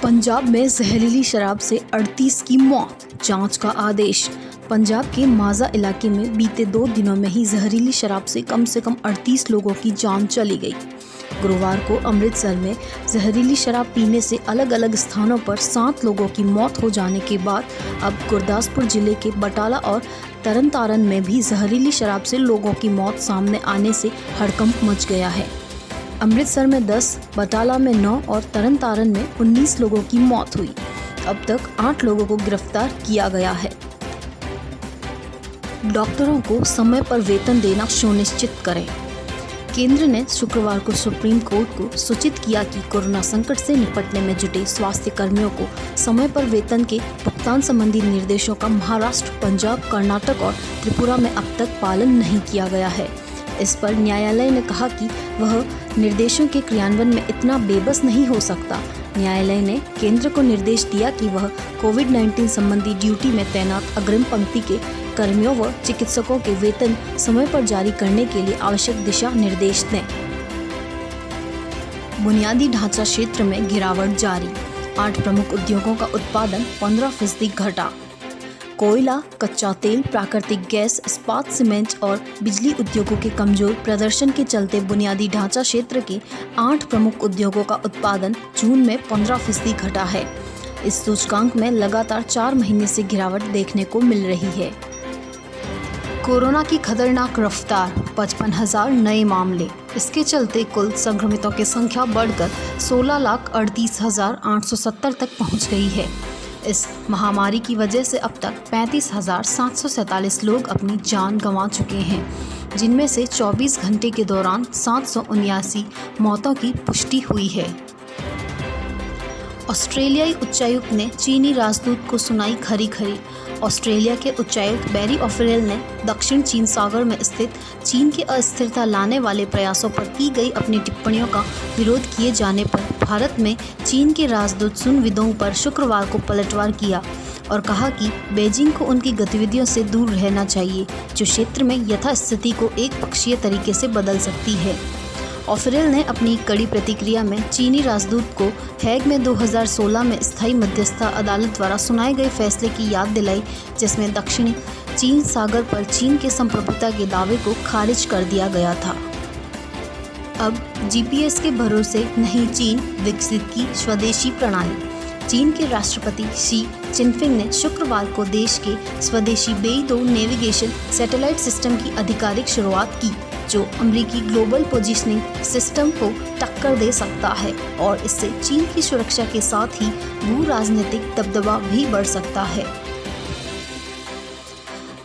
पंजाब में जहरीली शराब से 38 की मौत, जांच का आदेश। पंजाब के माज़ा इलाके में बीते 2 दिनों में ही जहरीली शराब से कम 38 लोगों की जान चली गई। गुरुवार को अमृतसर में जहरीली शराब पीने से अलग अलग स्थानों पर 7 लोगों की मौत हो जाने के बाद अब गुरदासपुर जिले के बटाला और तरनतारन में भी जहरीली शराब से लोगों की मौत सामने आने से हड़कंप मच गया है। अमृतसर में 10, बटाला में 9 और तरनतारन में 19 लोगों की मौत हुई। अब तक 8 लोगों को गिरफ्तार किया गया है। डॉक्टरों को समय पर वेतन देना सुनिश्चित करें। केंद्र ने शुक्रवार को सुप्रीम कोर्ट को सूचित किया कि कोरोना संकट से निपटने में जुटे स्वास्थ्य कर्मियों को समय पर वेतन के भुगतान संबंधी निर्देशों का महाराष्ट्र, पंजाब, कर्नाटक और त्रिपुरा में अब तक पालन नहीं किया गया है। इस पर न्यायालय ने कहा कि वह निर्देशों के क्रियान्वयन में इतना बेबस नहीं हो सकता। न्यायालय ने केंद्र को निर्देश दिया कि वह कोविड-19 संबंधी ड्यूटी में तैनात अग्रिम पंक्ति के कर्मियों व चिकित्सकों के वेतन समय पर जारी करने के लिए आवश्यक दिशा निर्देश दें। बुनियादी ढांचा क्षेत्र में गिरावट जारी, 8 प्रमुख उद्योगों का उत्पादन 15% घटा। कोयला, कच्चा तेल, प्राकृतिक गैस, इस्पात, सीमेंट और बिजली उद्योगों के कमजोर प्रदर्शन के चलते बुनियादी ढांचा क्षेत्र के 8 प्रमुख उद्योगों का उत्पादन जून में 15% घटा है। इस सूचकांक में लगातार 4 महीने से गिरावट देखने को मिल रही है। कोरोना की खतरनाक रफ्तार, 55,000 नए मामले। इसके चलते कुल संक्रमितों की संख्या बढ़कर 16,38,870 तक पहुंच गई है। इस महामारी की वजह से अब तक 35,747 लोग अपनी जान गंवा चुके हैं, जिनमें से 24 घंटे के दौरान 779 मौतों की पुष्टि हुई है। ऑस्ट्रेलियाई उच्चायुक्त ने चीनी राजदूत को सुनाई खरी खरी। ऑस्ट्रेलिया के उच्चायुक्त बैरी ऑफरेल ने दक्षिण चीन सागर में स्थित चीन के अस्थिरता लाने वाले प्रयासों पर की गई अपनी टिप्पणियों का विरोध किए जाने पर भारत में चीन के राजदूत सुन विदोंग पर शुक्रवार को पलटवार किया और कहा कि बीजिंग को उनकी गतिविधियों से दूर रहना चाहिए, जो क्षेत्र में यथास्थिति को एक पक्षीय तरीके से बदल सकती है। ऑफरेल ने अपनी कड़ी प्रतिक्रिया में चीनी राजदूत को हैग में 2016 में स्थायी मध्यस्थता अदालत द्वारा सुनाए गए फैसले की याद दिलाई, जिसमें दक्षिणी चीन सागर पर चीन के संप्रभुता के दावे को खारिज कर दिया गया था। अब जीपीएस के भरोसे नहीं चीन विकसित की स्वदेशी प्रणाली। चीन के राष्ट्रपति शी चिनफिंग ने शुक्रवार को देश के स्वदेशी बेईदो नेविगेशन सैटेलाइट सिस्टम की आधिकारिक शुरुआत की, जो अमेरिकी ग्लोबल पोजिशनिंग सिस्टम को टक्कर दे सकता है और इससे चीन की सुरक्षा के साथ ही भू राजनीतिक दबदबा भी बढ़ सकता है।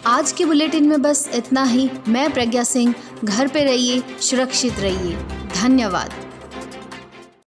आज के बुलेटिन में बस इतना ही। मैं प्रज्ञा सिंह। घर पे रहिए, सुरक्षित रहिए। धन्यवाद।